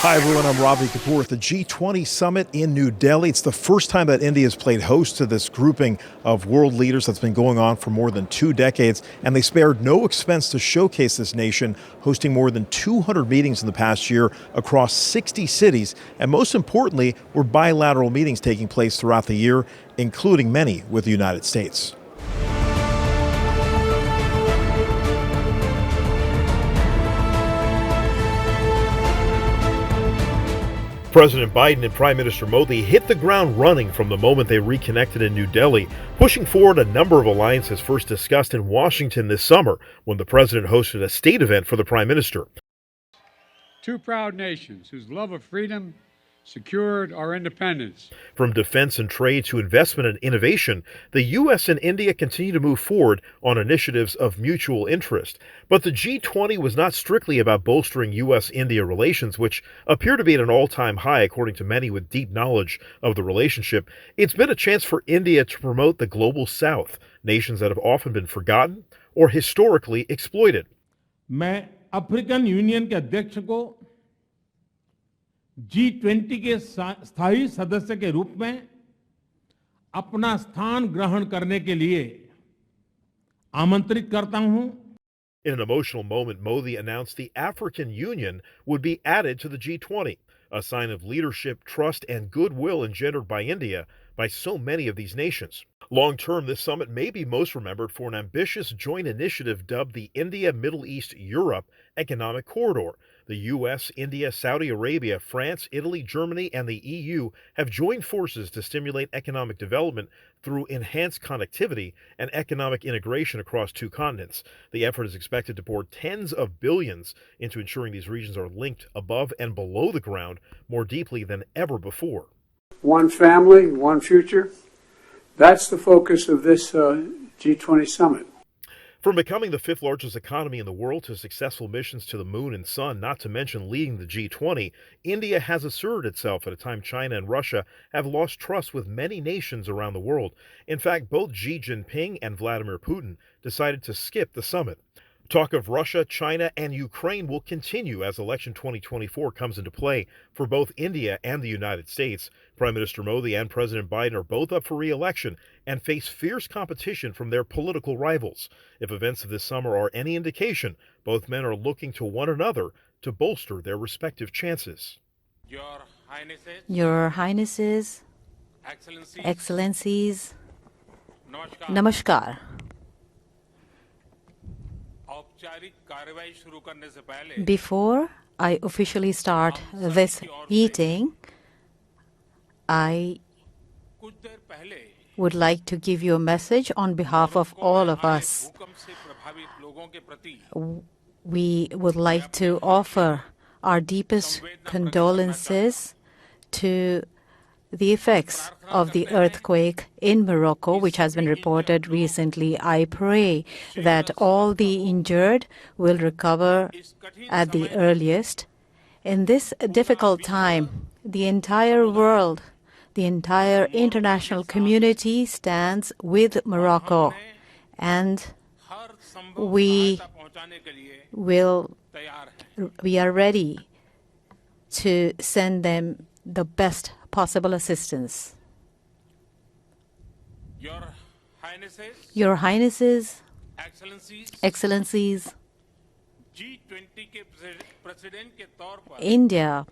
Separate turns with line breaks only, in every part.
Hi everyone, I'm Ravi Kapoor at the G20 Summit in New Delhi. It's the first time that India has played host to this grouping of world leaders that's been going on for more than 2 decades, and they spared no expense to showcase this nation, hosting more than 200 meetings in the past year across 60 cities, and most importantly, were bilateral meetings taking place throughout the year, including many with the United States. President Biden and Prime Minister Modi hit the ground running from the moment they reconnected in New Delhi, pushing forward a number of alliances first discussed in Washington this summer when the president hosted a state event for the Prime Minister.
Two proud nations whose love of freedom secured our independence.
From defense and trade to investment and innovation, the U.S. and India continue to move forward on initiatives of mutual interest. But the G20 was not strictly about bolstering U.S.-India relations, which appear to be at an all-time high according to many with deep knowledge of the relationship. It's been a chance for India to promote the global South, nations that have often been forgotten or historically exploited.
मैं African union के अध्यक्ष को G20 के स्थायी सदस्य के रूप में अपना स्थान ग्रहण करने के लिए आमंत्रित करता हूं.
In an emotional moment, Modi announced the African Union would be added to the G20, a sign of leadership, trust, and goodwill engendered by India by so many of these nations. Long term, this summit may be most remembered for an ambitious joint initiative dubbed the India-Middle East-Europe Economic Corridor. The U.S., India, Saudi Arabia, France, Italy, Germany, and the EU have joined forces to stimulate economic development through enhanced connectivity and economic integration across 2 continents. The effort is expected to pour tens of billions into ensuring these regions are linked above and below the ground more deeply than ever before.
One family, one future. That's the focus of this G20 summit.
From becoming the 5th largest economy in the world to successful missions to the moon and sun, not to mention leading the G20, India has asserted itself at a time China and Russia have lost trust with many nations around the world. In fact, both Xi Jinping and Vladimir Putin decided to skip the summit. Talk of Russia, China, and Ukraine will continue as election 2024 comes into play for both India and the United States. Prime Minister Modi and President Biden are both up for re-election and face fierce competition from their political rivals. If events of this summer are any indication, both men are looking to one another to bolster their respective chances.
Your Highnesses, Excellencies, Namaskar. Before I officially start this meeting, I would like to give you a message on behalf of all of us. We would like to offer our deepest condolences to the effects of the earthquake in Morocco, which has been reported recently. I pray that all the injured will recover at the earliest. In this difficult time, the entire world, the entire international community stands with Morocco, and we are ready to send them the best possible assistance. Your Highnesses, Excellencies, India,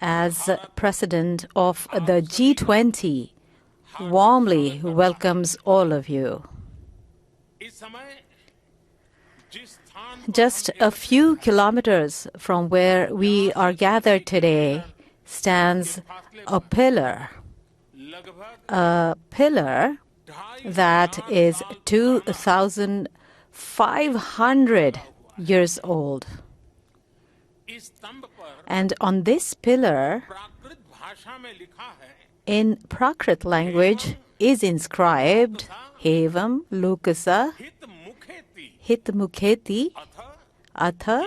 as President of the G20, warmly welcomes all of you. Just a few kilometers from where we are gathered today stands a pillar that is 2,500 years old. And on this pillar, in Prakrit language, is inscribed Hevam Lukasa Hitmukheti Atha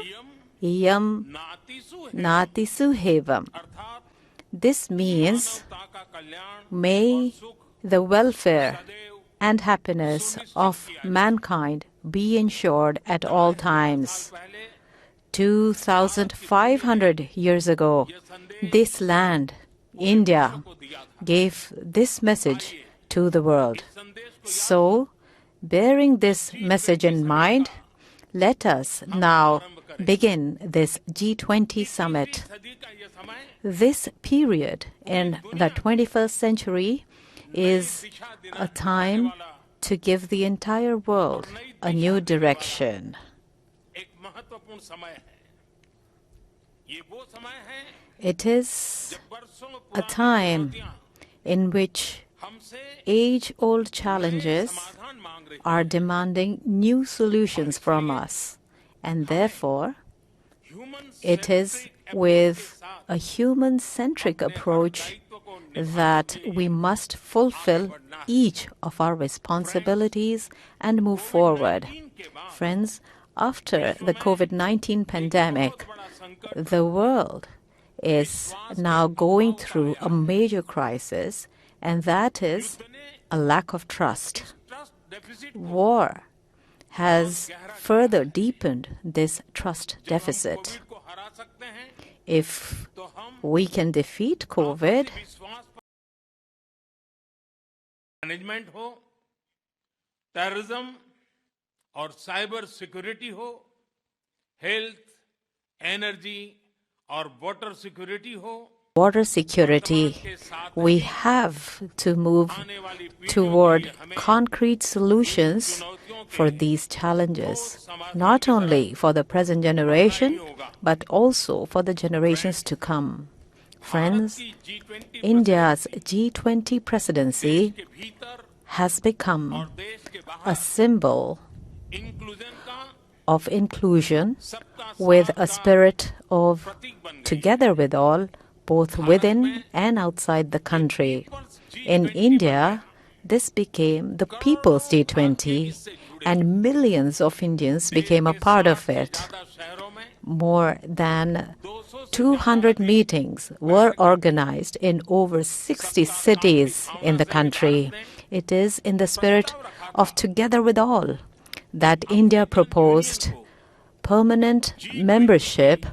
Iyam Natisu Hevam. This means, may the welfare and happiness of mankind be ensured at all times. 2,500 years ago, this land, India, gave this message to the world. So, bearing this message in mind, let us now begin this G20 summit. This period in the 21st century is a time to give the entire world a new direction. It is a time in which age-old challenges are demanding new solutions from us, and therefore, it is with a human-centric approach that we must fulfill each of our responsibilities and move forward. Friends, after the COVID-19 pandemic, the world is now going through a major crisis, and that is a lack of trust. War has further deepened this trust deficit. If we can defeat COVID,
management हो, terrorism और cyber security हो, health, energy और water security हो,
water security, we have to move toward concrete solutions for these challenges, not only for the present generation, but also for the generations to come. Friends, India's G20 presidency has become a symbol of inclusion with a spirit of together with all, both within and outside the country. In India, this became the People's G20, and millions of Indians became a part of it. More than 200 meetings were organized in over 60 cities in the country. It is in the spirit of together with all that India proposed permanent membership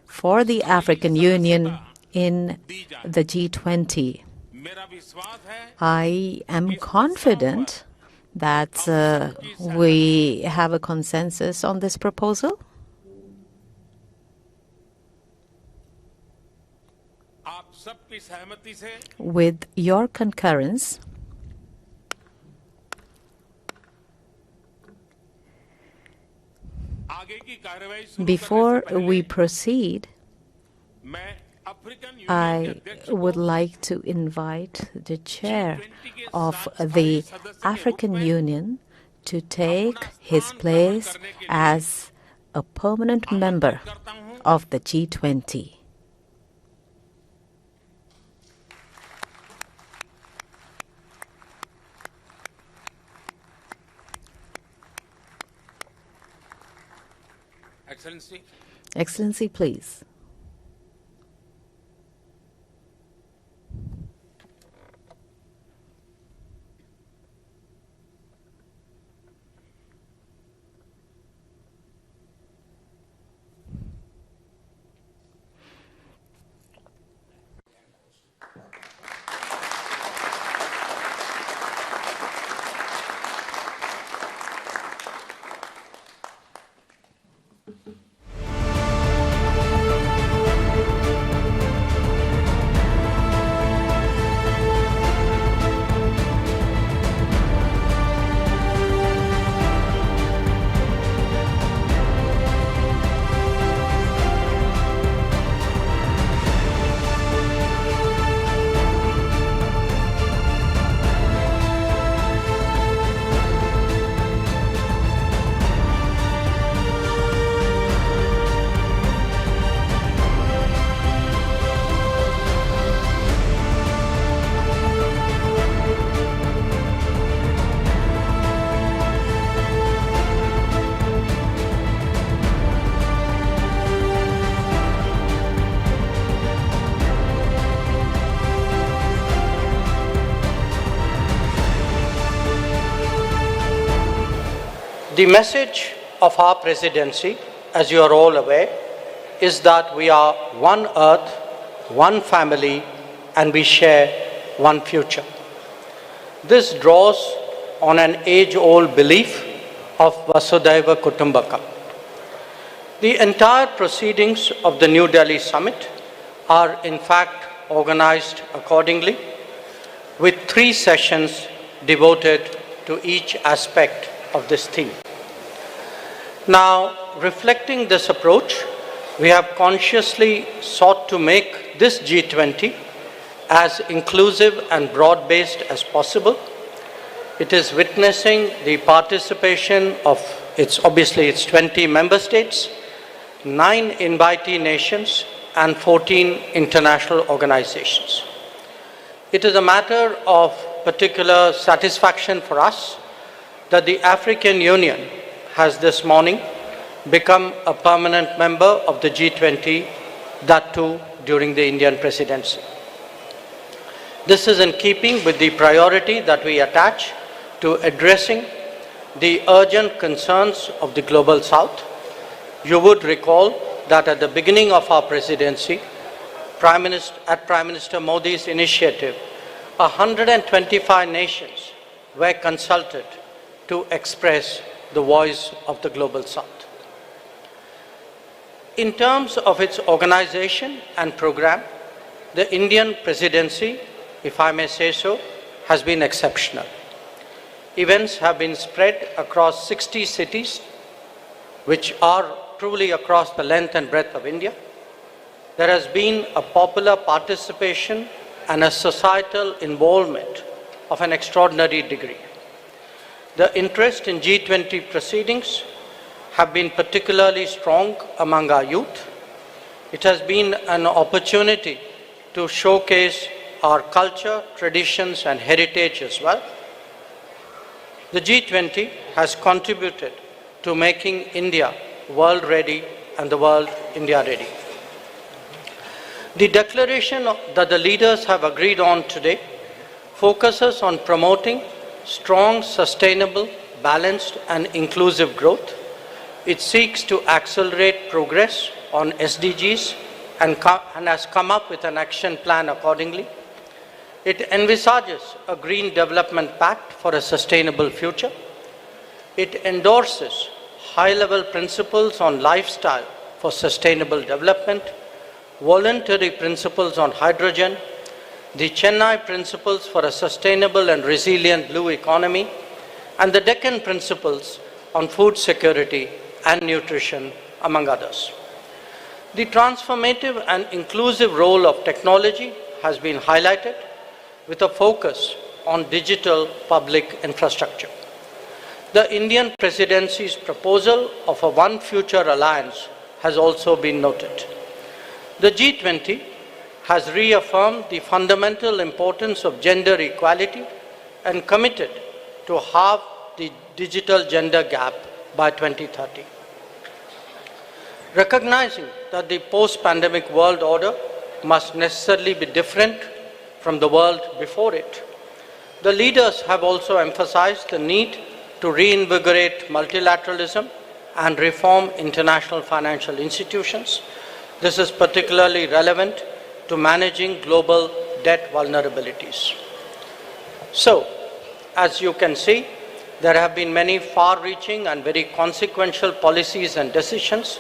for the African Union in the G20. I am confident that we have a consensus on this proposal. With your concurrence, before we proceed, I would like to invite the chair of the African Union to take his place as a permanent member of the G20.
Excellency.
Excellency, please.
The message of our presidency, as you are all aware, is that we are one earth, one family, and we share one future. This draws on an age-old belief of Vasudhaiva Kutumbakam. The entire proceedings of the New Delhi summit are in fact organized accordingly, with 3 sessions devoted to each aspect of this theme. Now, reflecting this approach, we have consciously sought to make this G20 as inclusive and broad-based as possible. It is witnessing the participation of its 20 member states, 9 invitee nations, and 14 international organizations. It is a matter of particular satisfaction for us that the African Union has this morning become a permanent member of the G20, that too during the Indian presidency. This is in keeping with the priority that we attach to addressing the urgent concerns of the global South. You would recall that at the beginning of our presidency, at Prime Minister Modi's initiative, 125 nations were consulted to express the voice of the global South. In terms of its organization and program, the Indian presidency, if I may say so, has been exceptional. Events have been spread across 60 cities, which are truly across the length and breadth of India. There has been a popular participation and a societal involvement of an extraordinary degree. The interest in G20 proceedings have been particularly strong among our youth. It has been an opportunity to showcase our culture, traditions, and heritage as well. The G20 has contributed to making India world ready and the world India ready. The declaration that the leaders have agreed on today focuses on promoting strong, sustainable, balanced, and inclusive growth. It seeks to accelerate progress on SDGs and has come up with an action plan accordingly. It envisages a green development pact for a sustainable future. It endorses high-level principles on lifestyle for sustainable development, voluntary principles on hydrogen, the Chennai principles for a sustainable and resilient blue economy, and the Deccan principles on food security and nutrition, among others. The transformative and inclusive role of technology has been highlighted with a focus on digital public infrastructure. The Indian presidency's proposal of a One Future Alliance has also been noted. The G20 has reaffirmed the fundamental importance of gender equality and committed to halve the digital gender gap by 2030. Recognizing that the post-pandemic world order must necessarily be different from the world before it, the leaders have also emphasized the need to reinvigorate multilateralism and reform international financial institutions. This is particularly relevant to managing global debt vulnerabilities. So, as you can see, there have been many far-reaching and very consequential policies and decisions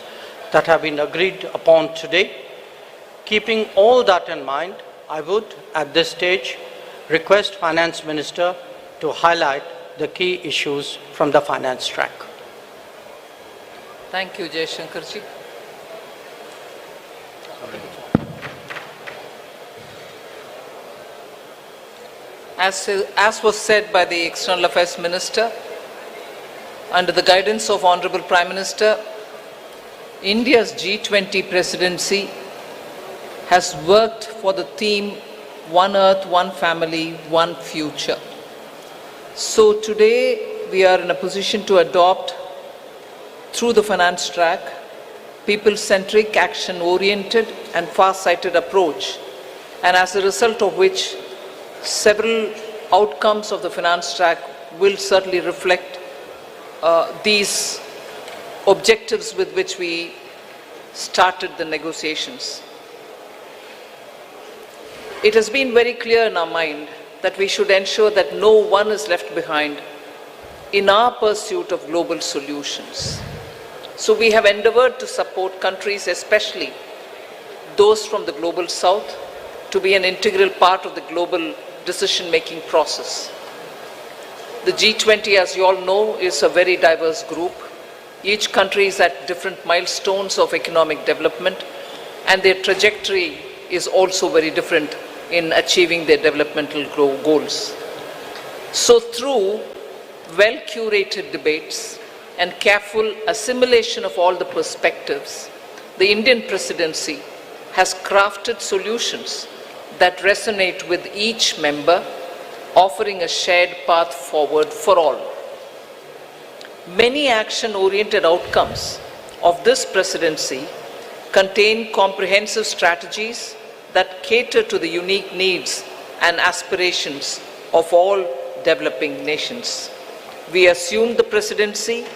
that have been agreed upon today. Keeping all that in mind, I would, at this stage, request Finance Minister to highlight the key issues from the finance track.
Thank you, Jaishankarji. As was said by the External Affairs Minister, under the guidance of Honorable Prime Minister, India's G20 presidency has worked for the theme One Earth, One Family, One Future. So today we are in a position to adopt, through the finance track, people-centric, action-oriented and far-sighted approach, and as a result of which several outcomes of the finance track will certainly reflect these objectives with which we started the negotiations. It has been very clear in our mind that we should ensure that no one is left behind in our pursuit of global solutions. So we have endeavored to support countries, especially those from the global south, to be an integral part of the global decision-making process. The G20, as you all know, is a very diverse group. Each country is at different milestones of economic development, and their trajectory is also very different in achieving their developmental goals. So through well-curated debates and careful assimilation of all the perspectives, the Indian presidency has crafted solutions that resonate with each member, offering a shared path forward for all. Many action-oriented outcomes of this presidency contain comprehensive strategies that cater to the unique needs and aspirations of all developing nations. We assumed the presidency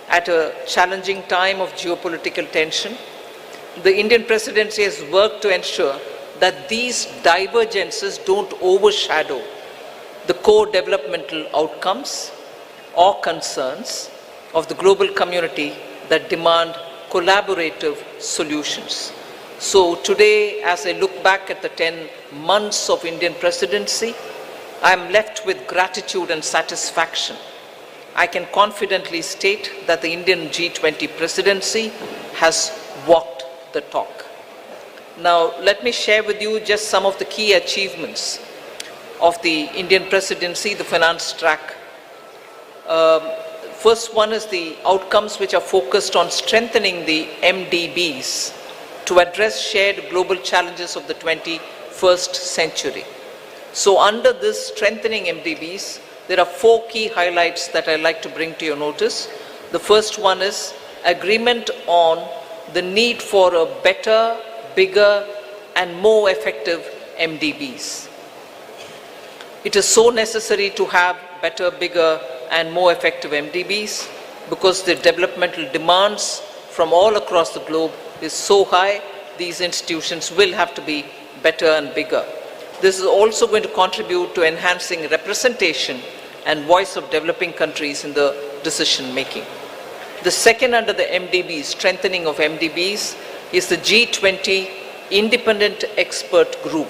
at a challenging time of geopolitical tension. The Indian presidency has worked to ensure that these divergences don't overshadow the core developmental outcomes or concerns of the global community that demand collaborative solutions. So today, as I look back at the 10 months of Indian presidency, I am left with gratitude and satisfaction. I can confidently state that the Indian G20 presidency has walked the talk. Now, let me share with you just some of the key achievements of the Indian presidency, the finance track. First one is the outcomes which are focused on strengthening the MDBs to address shared global challenges of the 21st century. So under this strengthening MDBs, there are 4 key highlights that I'd like to bring to your notice. The first one is agreement on the need for a better, bigger, and more effective MDBs. It is so necessary to have better, bigger, and more effective MDBs because the developmental demands from all across the globe is so high, these institutions will have to be better and bigger. This is also going to contribute to enhancing representation and voice of developing countries in the decision making. The second under the MDBs, strengthening of MDBs, is the G20 Independent Expert Group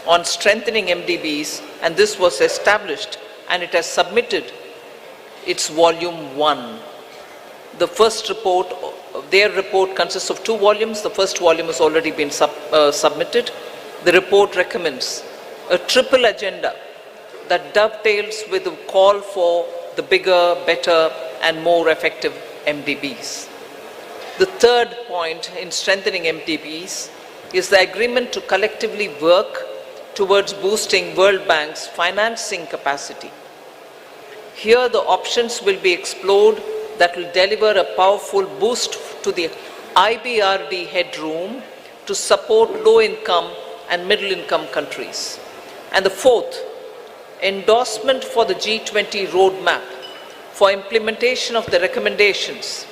on strengthening MDBs, and this was established and it has submitted its volume 1. The first report, their report consists of 2 volumes. The first volume has already been submitted. The report recommends a triple agenda that dovetails with the call for the bigger, better, and more effective MDBs. The third point in strengthening MDBs is the agreement to collectively work towards boosting World Bank's financing capacity. Here the options will be explored that will deliver a powerful boost to the IBRD headroom to support low-income and middle-income countries. And the fourth, endorsement for the G20 roadmap for implementation of the recommendations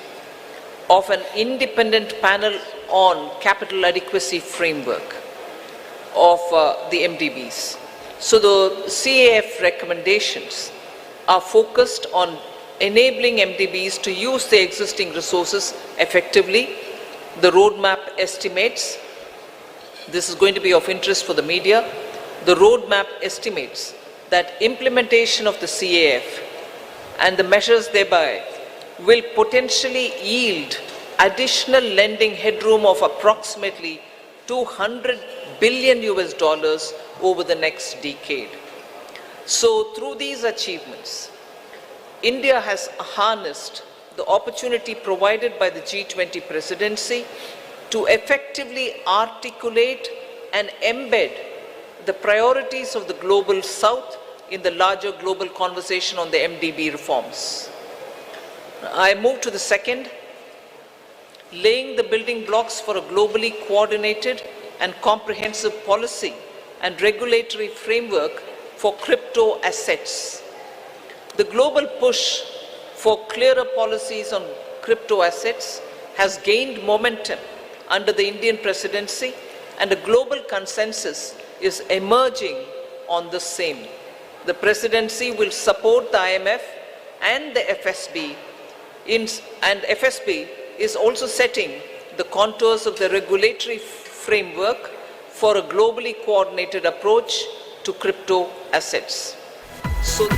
of an independent panel on capital adequacy framework of the MDBs. So the CAF recommendations are focused on enabling MDBs to use their existing resources effectively. The roadmap estimates, this is going to be of interest for the media, the roadmap estimates that implementation of the CAF and the measures thereby will potentially yield additional lending headroom of approximately $200 billion over the next decade. So through these achievements, India has harnessed the opportunity provided by the G20 presidency to effectively articulate and embed the priorities of the global south in the larger global conversation on the MDB reforms. I move to the second, laying the building blocks for a globally coordinated and comprehensive policy and regulatory framework for crypto assets. The global push for clearer policies on crypto assets has gained momentum under the Indian presidency, and a global consensus is emerging on the same. The presidency will support the IMF and the FSB, and FSB is also setting the contours of the regulatory framework for a globally coordinated approach to crypto assets. So